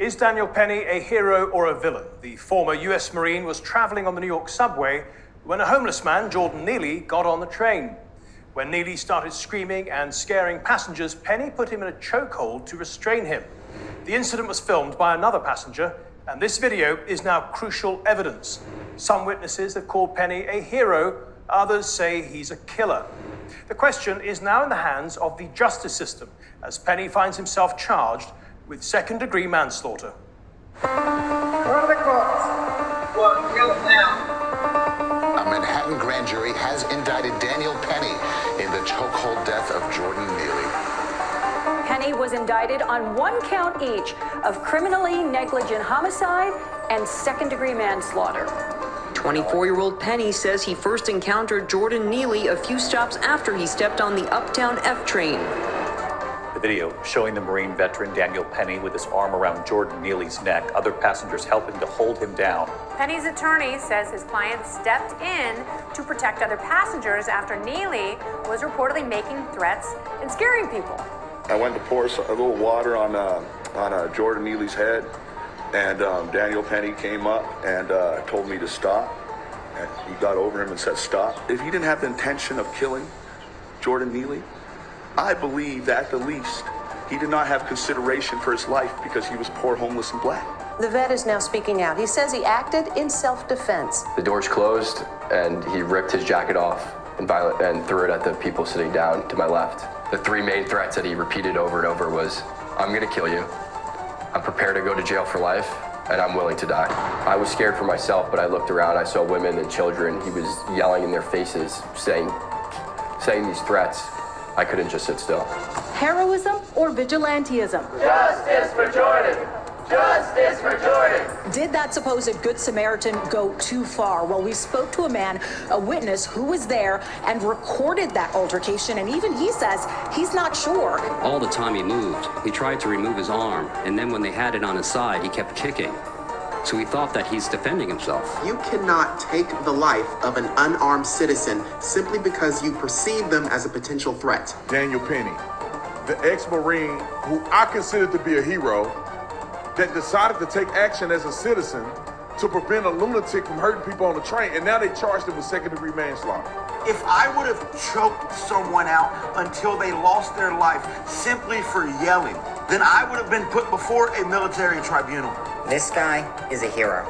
Is Daniel Penny a hero or a villain? The former US Marine was traveling on the New York subway when a homeless man, Jordan Neely, got on the train. When Neely started screaming and scaring passengers, Penny put him in a chokehold to restrain him. The incident was filmed by another passenger, and this video is now crucial evidence. Some witnesses have called Penny a hero, others say he's a killer. The question is now in the hands of the justice system, as Penny finds himself charged with second-degree manslaughter. Where are the cops? Well, kill him now. A Manhattan grand jury has indicted Daniel Penny in the chokehold death of Jordan Neely. Penny was indicted on one count each of criminally negligent homicide and second-degree manslaughter. 24-year-old Penny says he first encountered Jordan Neely a few stops after he stepped on the Uptown F train. The video showing the Marine veteran Daniel Penny with his arm around Jordan Neely's neck, other passengers helping to hold him down. Penny's attorney says his client stepped in to protect other passengers after Neely was reportedly making threats and scaring people. I went to pour a little water on Jordan Neely's head, and Daniel Penny came up and told me to stop. And he got over him and said, stop. If he didn't have the intention of killing Jordan Neely, I believe that at the least he did not have consideration for his life because he was poor, homeless, and black. The vet is now speaking out. He says he acted in self-defense. The doors closed, and he ripped his jacket off and threw it at the people sitting down to my left. The three main threats that he repeated over and over was, I'm gonna kill you, I'm prepared to go to jail for life, and I'm willing to die. I was scared for myself, but I looked around, I saw women and children. He was yelling in their faces, saying these threats. I couldn't just sit still. Heroism or vigilantism? Justice for Jordan! Justice for Jordan! Did that supposed Good Samaritan go too far? Well, we spoke to a man, a witness who was there and recorded that altercation, and even he says he's not sure. All the time he moved, he tried to remove his arm, and then when they had it on his side, he kept kicking. So he thought that he's defending himself. You cannot take the life of an unarmed citizen simply because you perceive them as a potential threat. Daniel Penny, the ex-Marine who I consider to be a hero, that decided to take action as a citizen to prevent a lunatic from hurting people on the train, and now they charged him with second-degree manslaughter. If I would have choked someone out until they lost their life simply for yelling, then I would have been put before a military tribunal. This guy is a hero.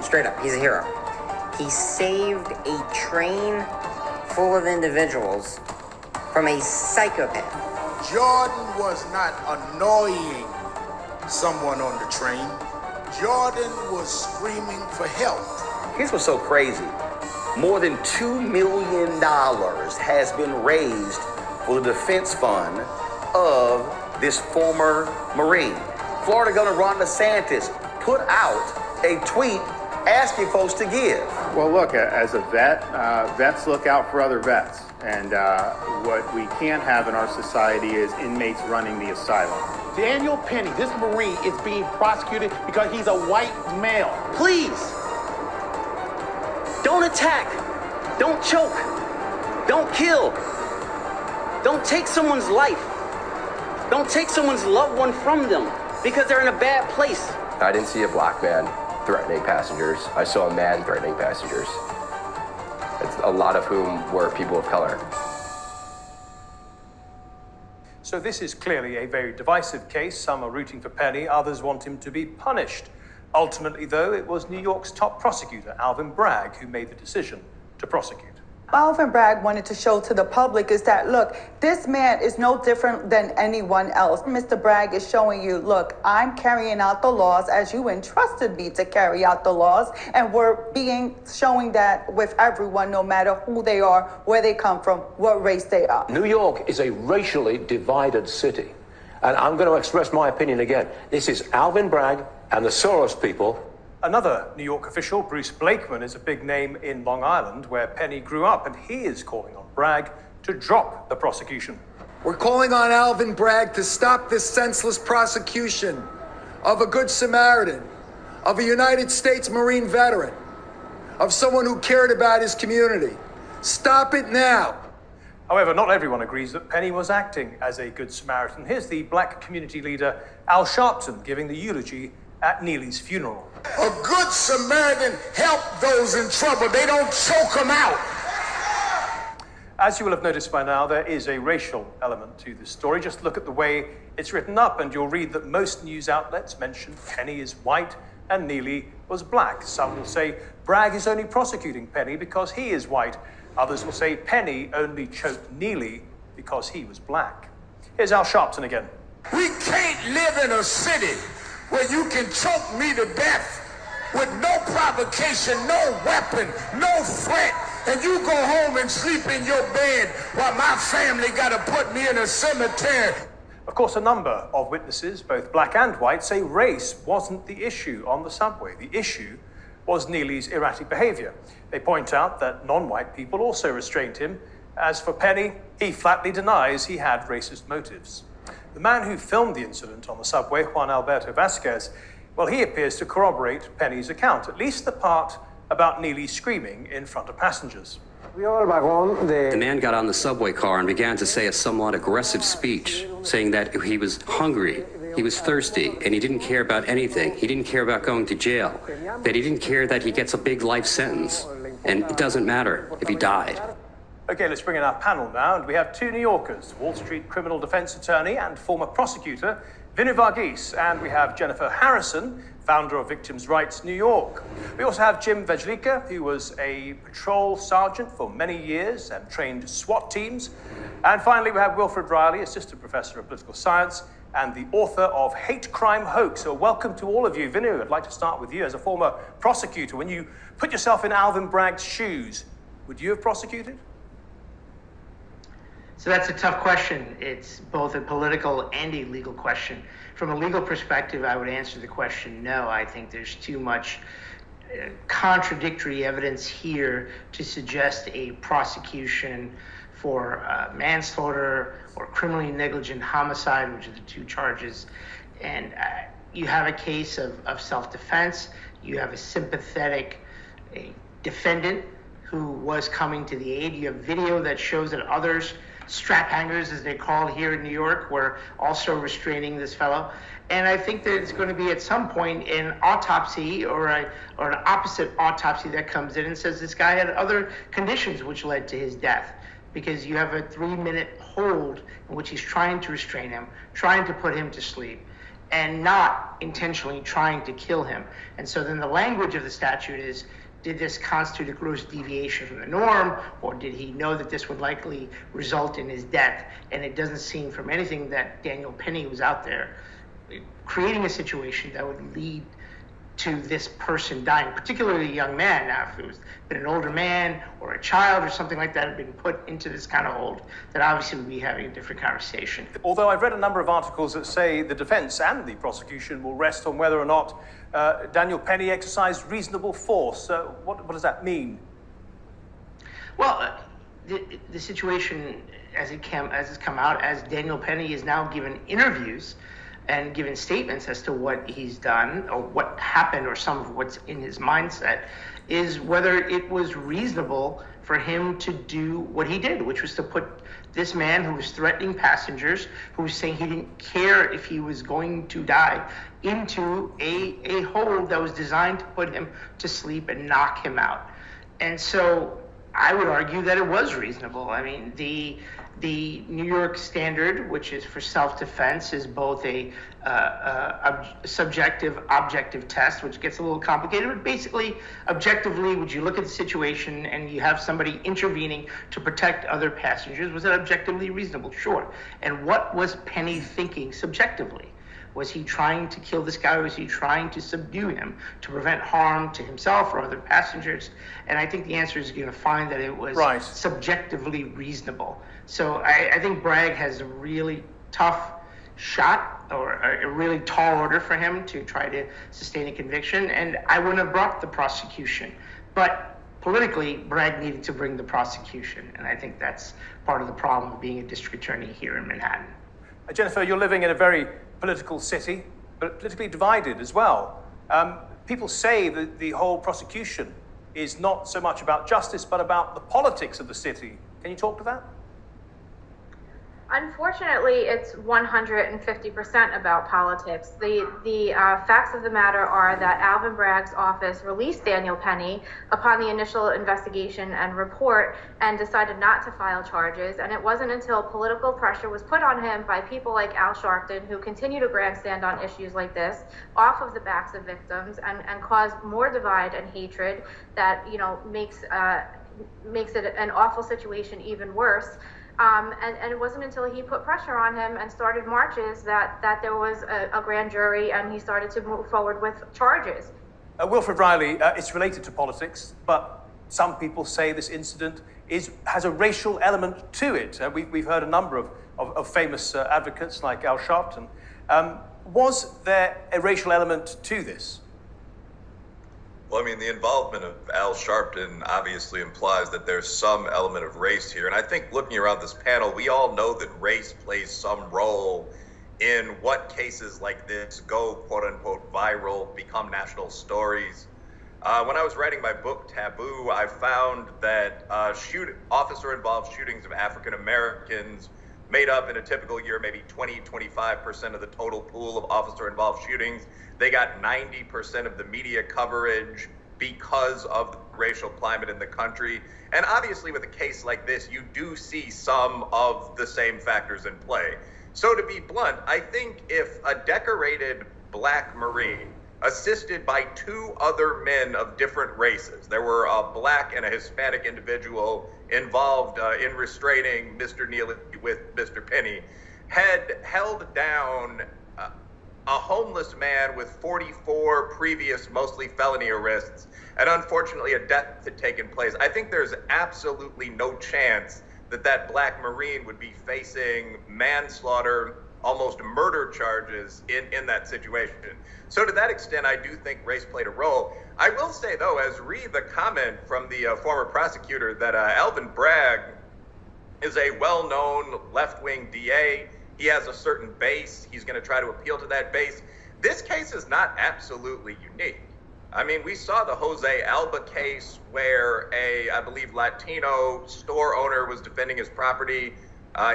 Straight up, he's a hero. He saved a train full of individuals from a psychopath. Jordan was not annoying someone on the train. Jordan was screaming for help. Here's what's so crazy. More than $2 million has been raised for the defense fund of this former Marine. Florida Governor Ron DeSantis put out a tweet asking folks to give. Well, look, as a vet, vets look out for other vets. And what we can't have in our society is inmates running the asylum. Daniel Penny, this Marine, is being prosecuted because he's a white male. Please, don't attack, don't choke, don't kill, don't take someone's life, don't take someone's loved one from them because they're in a bad place. I didn't see a black man threatening passengers. I saw a man threatening passengers, a lot of whom were people of color. So this is clearly a very divisive case. Some are rooting for Penny, others want him to be punished. Ultimately, though, it was New York's top prosecutor, Alvin Bragg, who made the decision to prosecute. Alvin Bragg wanted to show to the public is that, look, this man is no different than anyone else. Mr. Bragg is showing you, look, I'm carrying out the laws as you entrusted me to carry out the laws, and we're showing that with everyone, no matter who they are, where they come from, what race they are. New York is a racially divided city, and I'm going to express my opinion again. This is Alvin Bragg and the Soros people. Another New York official, Bruce Blakeman, is a big name in Long Island, where Penny grew up, and he is calling on Bragg to drop the prosecution. We're calling on Alvin Bragg to stop this senseless prosecution of a Good Samaritan, of a United States Marine veteran, of someone who cared about his community. Stop it now. However, not everyone agrees that Penny was acting as a Good Samaritan. Here's the black community leader, Al Sharpton, giving the eulogy at Neely's funeral. A good Samaritan helps those in trouble. They don't choke them out. As you will have noticed by now, there is a racial element to this story. Just look at the way it's written up, and you'll read that most news outlets mention Penny is white and Neely was black. Some will say Bragg is only prosecuting Penny because he is white. Others will say Penny only choked Neely because he was black. Here's Al Sharpton again. We can't live in a city where you can choke me to death with no provocation, no weapon, no threat, and you go home and sleep in your bed while my family gotta put me in a cemetery. Of course, a number of witnesses, both black and white, say race wasn't the issue on the subway. The issue was Neely's erratic behavior. They point out that non-white people also restrained him. As for Penny, he flatly denies he had racist motives. The man who filmed the incident on the subway, Juan Alberto Vasquez, well, he appears to corroborate Penny's account, at least the part about Neely screaming in front of passengers. The man got on the subway car and began to say a somewhat aggressive speech, saying that he was hungry, he was thirsty, and he didn't care about anything. He didn't care about going to jail, that he didn't care that he gets a big life sentence, and it doesn't matter if he died. Okay, let's bring in our panel now, and we have two New Yorkers, Wall Street criminal defense attorney and former prosecutor, Vinoo Varghese, and we have Jennifer Harrison, founder of Victims' Rights New York. We also have Jim Vejlika, who was a patrol sergeant for many years and trained SWAT teams. And finally, we have Wilfred Riley, assistant professor of political science and the author of Hate Crime Hoax. So welcome to all of you. Vinoo, I'd like to start with you as a former prosecutor. When you put yourself in Alvin Bragg's shoes, would you have prosecuted? So that's a tough question. It's both a political and a legal question. From a legal perspective, I would answer the question no. I think there's too much contradictory evidence here to suggest a prosecution for manslaughter or criminally negligent homicide, which are the two charges. And you have a case of self-defense. You have a sympathetic defendant who was coming to the aid. You have video that shows that others, strap hangers, as they call here in New York, were also restraining this fellow. And I think that it's going to be at some point an autopsy or an opposite autopsy that comes in and says this guy had other conditions which led to his death. Because you have a 3-minute hold in which he's trying to restrain him, trying to put him to sleep, and not intentionally trying to kill him. And so then the language of the statute is, did this constitute a gross deviation from the norm, or did he know that this would likely result in his death? And it doesn't seem from anything that Daniel Penny was out there creating a situation that would lead to this person dying, particularly a young man. Now, if it was been an older man or a child or something like that had been put into this kind of hold, then obviously we'd be having a different conversation. Although I've read a number of articles that say the defense and the prosecution will rest on whether or not Daniel Penny exercised reasonable force. What does that mean? Well, the situation as it's come out, as Daniel Penny is now given interviews and given statements as to what he's done or what happened or some of what's in his mindset, is whether it was reasonable for him to do what he did, which was to put this man who was threatening passengers, who was saying he didn't care if he was going to die, into a hold that was designed to put him to sleep and knock him out. And so I would argue that it was reasonable. I mean, the New York standard, which is for self-defense, is both a subjective, objective test, which gets a little complicated. But basically, objectively, would you look at the situation and you have somebody intervening to protect other passengers? Was it objectively reasonable? Sure. And what was Penny thinking subjectively? Was he trying to kill this guy, or was he trying to subdue him to prevent harm to himself or other passengers? And I think the answer is going to find that it was subjectively reasonable. So I think Bragg has a really tough shot, or a really tall order for him to try to sustain a conviction, and I wouldn't have brought the prosecution. But politically, Bragg needed to bring the prosecution, and I think that's part of the problem of being a district attorney here in Manhattan. Jennifer, you're living in a very political city, but politically divided as well. People say that the whole prosecution is not so much about justice, but about the politics of the city. Can you talk to that? Unfortunately, it's 150% about politics. The facts of the matter are that Alvin Bragg's office released Daniel Penny upon the initial investigation and report and decided not to file charges. And it wasn't until political pressure was put on him by people like Al Sharpton, who continue to grandstand on issues like this off of the backs of victims and cause more divide and hatred that, you know, makes it an awful situation even worse. And it wasn't until he put pressure on him and started marches that there was a grand jury and he started to move forward with charges. Wilfred Riley, it's related to politics, but some people say this incident has a racial element to it. We've heard a number of famous advocates like Al Sharpton. Was there a racial element to this? Well, I mean, the involvement of Al Sharpton obviously implies that there's some element of race here. And I think looking around this panel, we all know that race plays some role in what cases like this go, quote unquote, viral, become national stories. When I was writing my book, Taboo, I found that officer-involved shootings of African Americans made up in a typical year maybe 20-25% of the total pool of officer-involved shootings. They got 90% of the media coverage because of the racial climate in the country. And obviously with a case like this, you do see some of the same factors in play. So to be blunt, I think if a decorated Black Marine assisted by two other men of different races, there were a Black and a Hispanic individual involved in restraining Mr. Neely with Mr. Penny, had held down a homeless man with 44 previous, mostly felony arrests, and unfortunately a death had taken place, I think there's absolutely no chance that that Black Marine would be facing manslaughter, almost murder charges in that situation. So to that extent, I do think race played a role. I will say, though, as read the comment from the former prosecutor that Alvin Bragg is a well-known left-wing DA. He has a certain base. He's going to try to appeal to that base. This case is not absolutely unique. I mean, we saw the Jose Alba case where I believe, Latino store owner was defending his property.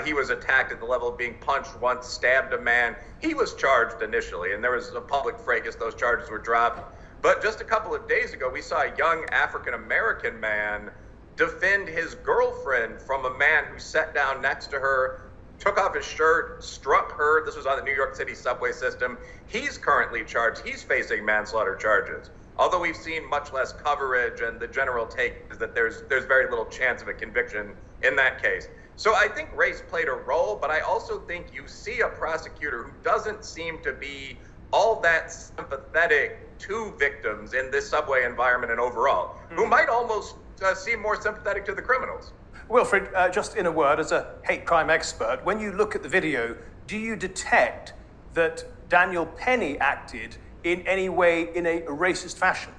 He was attacked at the level of being punched once, stabbed a man. He was charged initially, and there was a public fracas. Those charges were dropped. But just a couple of days ago, we saw a young African-American man defend his girlfriend from a man who sat down next to her, took off his shirt, struck her. This was on the New York City subway system. He's currently charged. He's facing manslaughter charges. Although we've seen much less coverage, and the general take is that there's very little chance of a conviction in that case. So I think race played a role, but I also think you see a prosecutor who doesn't seem to be all that sympathetic to victims in this subway environment and overall, who might almost seem more sympathetic to the criminals. Wilfred, just in a word, as a hate crime expert, when you look at the video, do you detect that Daniel Penny acted in any way in a racist fashion?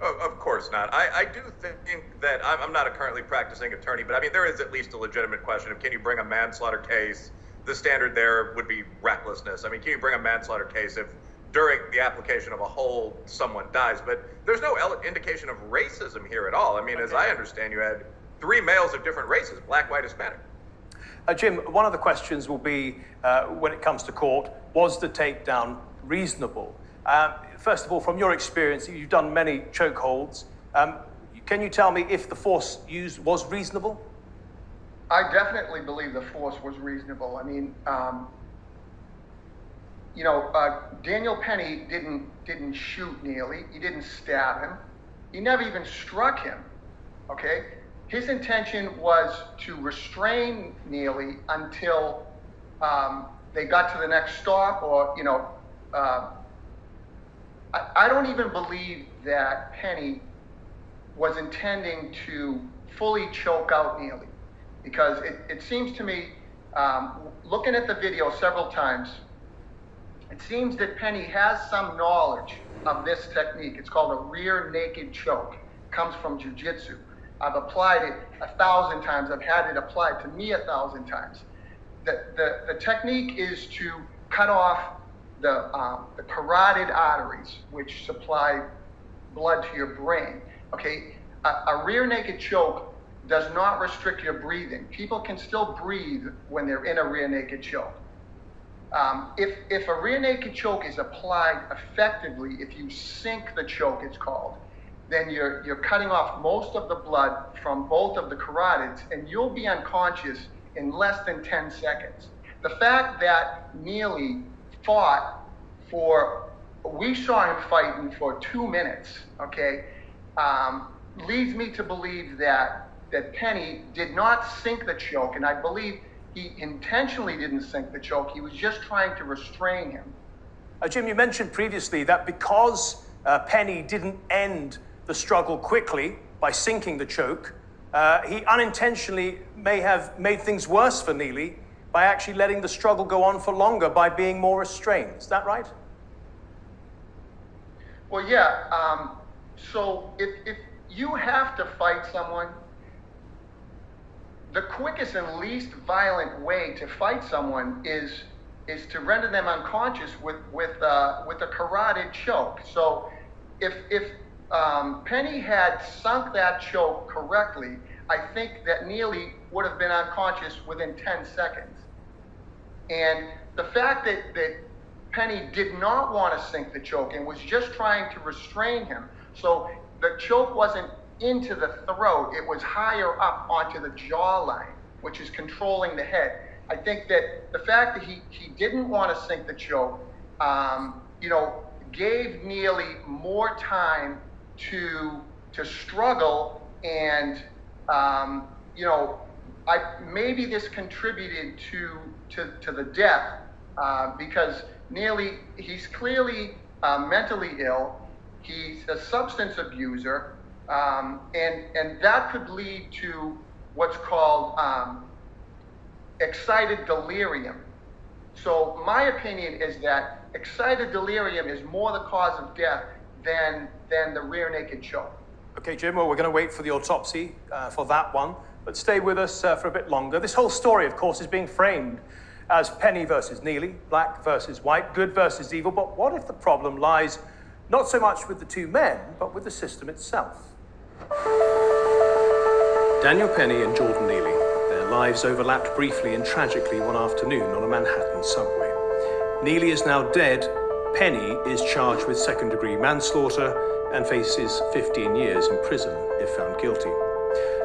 Of course not. I do think that I'm not a currently practicing attorney, but I mean, there is at least a legitimate question of, can you bring a manslaughter case? The standard there would be recklessness. I mean, can you bring a manslaughter case if during the application of a hold someone dies? But there's no indication of racism here at all. I mean, as I understand, you had 3 males of different races, Black, white, Hispanic. Jim, one of the questions will be, when it comes to court, was the takedown reasonable? First of all, from your experience, you've done many chokeholds. Can you tell me if the force used was reasonable? I definitely believe the force was reasonable. I mean, Daniel Penny didn't shoot Neely. He didn't stab him. He never even struck him. Okay, his intention was to restrain Neely until they got to the next stop, or I don't even believe that Penny was intending to fully choke out Neely, because it seems to me, looking at the video several times, it seems that Penny has some knowledge of this technique. It's called a rear naked choke. It comes from jiu-jitsu. I've applied it 1,000 times. I've had it applied to me 1,000 times. The technique is to cut off the carotid arteries, which supply blood to your brain. Okay, a rear naked choke does not restrict your breathing. People can still breathe when they're in a rear naked choke. If a rear naked choke is applied effectively, if you sink the choke, it's called, then you're cutting off most of the blood from both of the carotids, and you'll be unconscious in less than 10 seconds. The fact that Neely fought we saw him fighting for 2 minutes, okay, leads me to believe that Penny did not sink the choke, and I believe he intentionally didn't sink the choke. He was just trying to restrain him. Jim, you mentioned previously that because Penny didn't end the struggle quickly by sinking the choke, he unintentionally may have made things worse for Neely by actually letting the struggle go on for longer by being more restrained. Is that right? Well, yeah. So if you have to fight someone, the quickest and least violent way to fight someone is to render them unconscious with a carotid choke. So if Penny had sunk that choke correctly, I think that Neely would have been unconscious within 10 seconds. And the fact that Penny did not want to sink the choke and was just trying to restrain him, so the choke wasn't into the throat, it was higher up onto the jawline, which is controlling the head. I think that the fact that he didn't want to sink the choke, gave Neely more time to struggle, and maybe this contributed to the death, because Neely, he's clearly mentally ill. He's a substance abuser, and that could lead to what's called excited delirium. So my opinion is that excited delirium is more the cause of death than the rear naked choke. Okay, Jim, well, we're going to wait for the autopsy for that one, but stay with us for a bit longer. This whole story, of course, is being framed as Penny versus Neely, black versus white, good versus evil. But what if the problem lies not so much with the two men, but with the system itself? Daniel Penny and Jordan Neely, their lives overlapped briefly and tragically one afternoon on a Manhattan subway. Neely is now dead. Penny is charged with second-degree manslaughter and faces 15 years in prison if found guilty.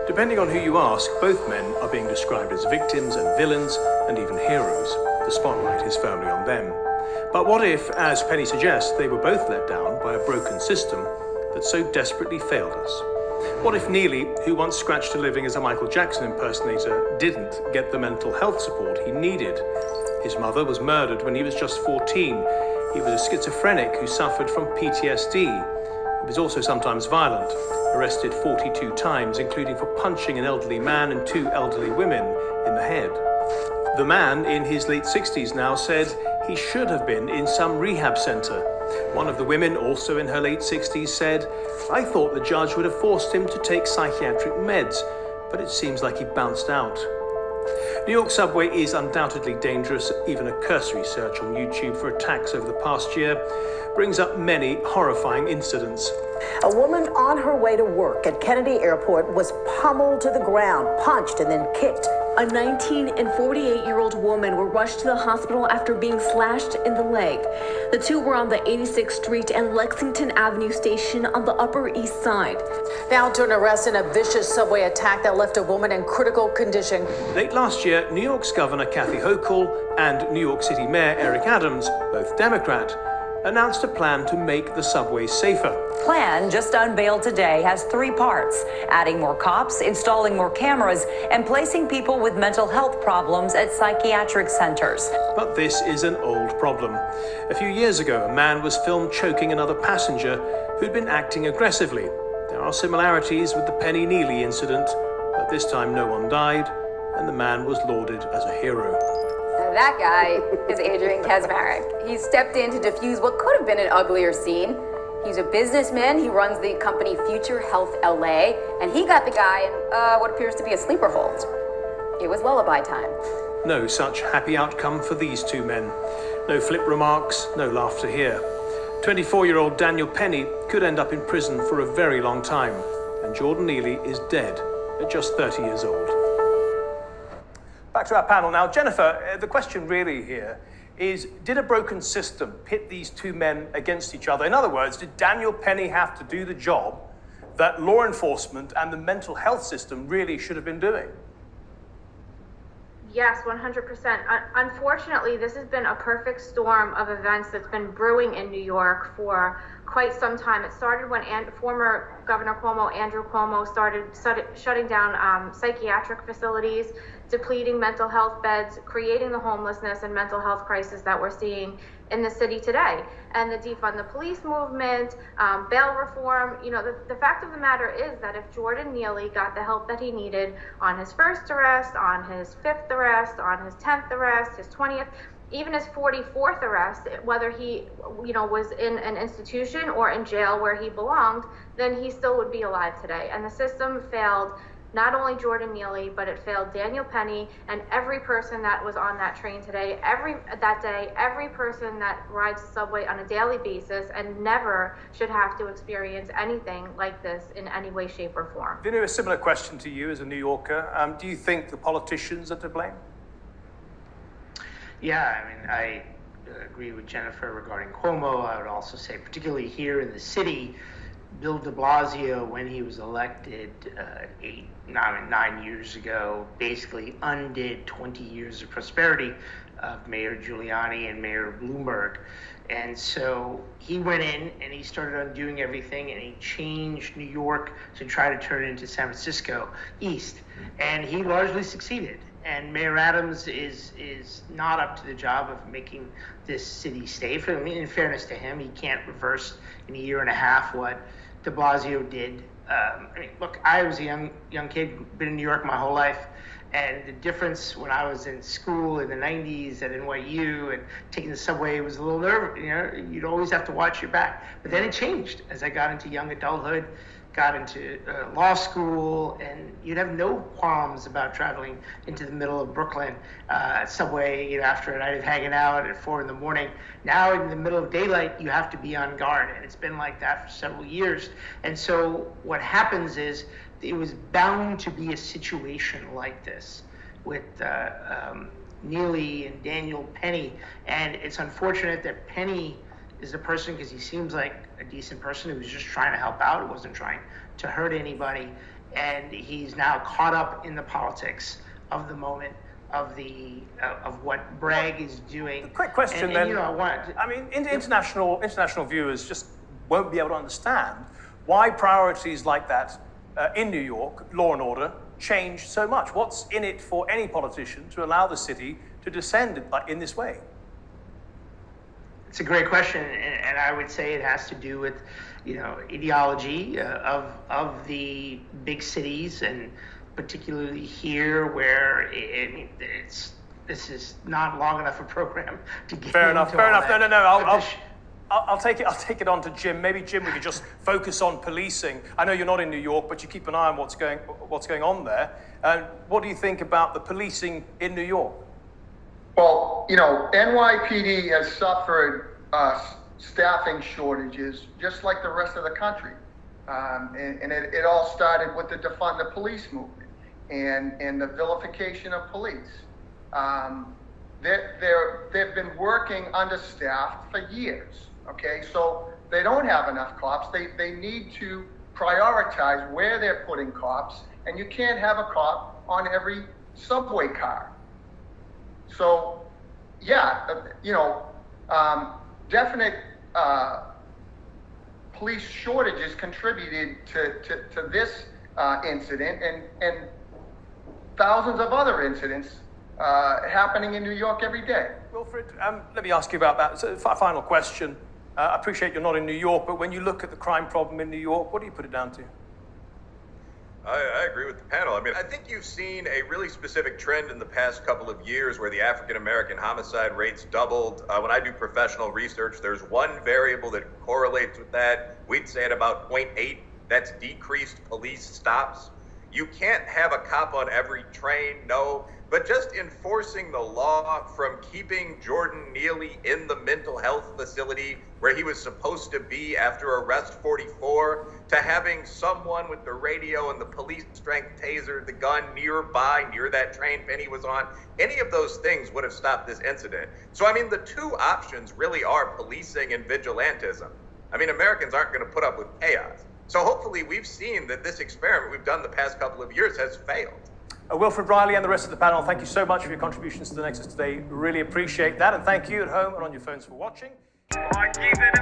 Depending on who you ask, both men are being described as victims and villains and even heroes. The spotlight is firmly on them. But what if, as Penny suggests, they were both let down by a broken system that so desperately failed us? What if Neely, who once scratched a living as a Michael Jackson impersonator, didn't get the mental health support he needed? His mother was murdered when he was just 14. He was a schizophrenic who suffered from PTSD. He was also sometimes violent, arrested 42 times, including for punching an elderly man and 2 elderly women in the head. The man, in his late 60s now, said he should have been in some rehab center. One of the women, also in her late 60s, said, "I thought the judge would have forced him to take psychiatric meds, but it seems like he bounced out." New York subway is undoubtedly dangerous. Even a cursory search on YouTube for attacks over the past year brings up many horrifying incidents. A woman on her way to work at Kennedy Airport was pummeled to the ground, punched, and then kicked. A 19 and 48-year-old woman were rushed to the hospital after being slashed in the leg. The two were on the 86th Street and Lexington Avenue station on the Upper East Side. Now to an arrest in a vicious subway attack that left a woman in critical condition. Late last year, New York's Governor Kathy Hochul and New York City Mayor Eric Adams, both Democrat, announced a plan to make the subway safer. Plan just unveiled today has 3 parts: adding more cops, installing more cameras, and placing people with mental health problems at psychiatric centers. But this is an old problem. A few years ago, a man was filmed choking another passenger who'd been acting aggressively. There are similarities with the Penny Neely incident, but this time no one died, and the man was lauded as a hero. That guy is Adrian Kaczmarek. He stepped in to defuse what could have been an uglier scene. He's a businessman. He runs the company Future Health LA, and he got the guy in what appears to be a sleeper hold. It was lullaby time. No such happy outcome for these two men. No flip remarks, no laughter here. 24-year-old Daniel Penny could end up in prison for a very long time, and Jordan Neely is dead at just 30 years old. Back to our panel now. Jennifer, the question really here is, did a broken system pit these two men against each other? In other words, did Daniel Penny have to do the job that law enforcement and the mental health system really should have been doing? Yes, 100%. Unfortunately, this has been a perfect storm of events that's been brewing in New York for quite some time. It started when former Governor Cuomo, Andrew Cuomo, started shutting down psychiatric facilities, depleting mental health beds, creating the homelessness and mental health crisis that we're seeing in the city today. And the defund the police movement, bail reform, the fact of the matter is that if Jordan Neely got the help that he needed on his first arrest, on his 5th arrest, on his 10th arrest, his 20th, even his 44th arrest, whether he, was in an institution or in jail where he belonged, then he still would be alive today. And the system failed not only Jordan Neely, but it failed Daniel Penny and every person that was on that train today, every person that rides the subway on a daily basis and never should have to experience anything like this in any way, shape, or form. Vinoo, a similar question to you as a New Yorker. Do you think the politicians are to blame? Yeah, I agree with Jennifer regarding Cuomo. I would also say, particularly here in the city, Bill de Blasio, when he was elected 9 years ago, basically undid 20 years of prosperity of Mayor Giuliani and Mayor Bloomberg. And so he went in and he started undoing everything, and he changed New York to try to turn it into San Francisco East. And he largely succeeded. And Mayor Adams is not up to the job of making this city safe. I mean, in fairness to him, he can't reverse in a year and a half what de Blasio did. Look, I was a young kid, been in New York my whole life, and the difference when I was in school in the 90s at NYU and taking the subway was a little nerve. You'd always have to watch your back. But then it changed as I got into young adulthood, got into law school, and you'd have no qualms about traveling into the middle of Brooklyn subway after a night of hanging out at 4 a.m. Now in the middle of daylight, you have to be on guard, and it's been like that for several years. And so what happens is it was bound to be a situation like this with Neely and Daniel Penny, and it's unfortunate that Penny is the person, because he seems like a decent person who was just trying to help out, who wasn't trying to hurt anybody, and he's now caught up in the politics of the moment, of what Bragg is doing. Quick question then. International viewers just won't be able to understand why priorities like that in New York, law and order, change so much. What's in it for any politician to allow the city to descend in this way? It's a great question, and I would say it has to do with, ideology of the big cities, and particularly here, where this is not long enough a program to get. Fair enough. No. I'll take it on to Jim. Maybe Jim, we could just focus on policing. I know you're not in New York, but you keep an eye on what's going on there. What do you think about the policing in New York? Well, NYPD has suffered staffing shortages just like the rest of the country. And it all started with the defund the police movement and the vilification of police. They've been working understaffed for years, okay? So they don't have enough cops. They need to prioritize where they're putting cops, and you can't have a cop on every subway car. So, definite police shortages contributed to this incident and thousands of other incidents happening in New York every day. Wilfred, let me ask you about that. So, final question. I appreciate you're not in New York, but when you look at the crime problem in New York, what do you put it down to? I agree with the panel. I think you've seen a really specific trend in the past couple of years where the African-American homicide rates doubled. When I do professional research, there's one variable that correlates with that. We'd say at about 0.8, that's decreased police stops. You can't have a cop on every train, no, but just enforcing the law from keeping Jordan Neely in the mental health facility where he was supposed to be after arrest 44, to having someone with the radio and the police strength taser, the gun nearby, near that train Penny was on, any of those things would have stopped this incident. So, I mean, the two options really are policing and vigilantism. I mean, Americans aren't going to put up with chaos. So hopefully we've seen that this experiment we've done the past couple of years has failed. Wilfred Riley and the rest of the panel, thank you so much for your contributions to the Nexus today. Really appreciate that. And thank you at home and on your phones for watching. Varghese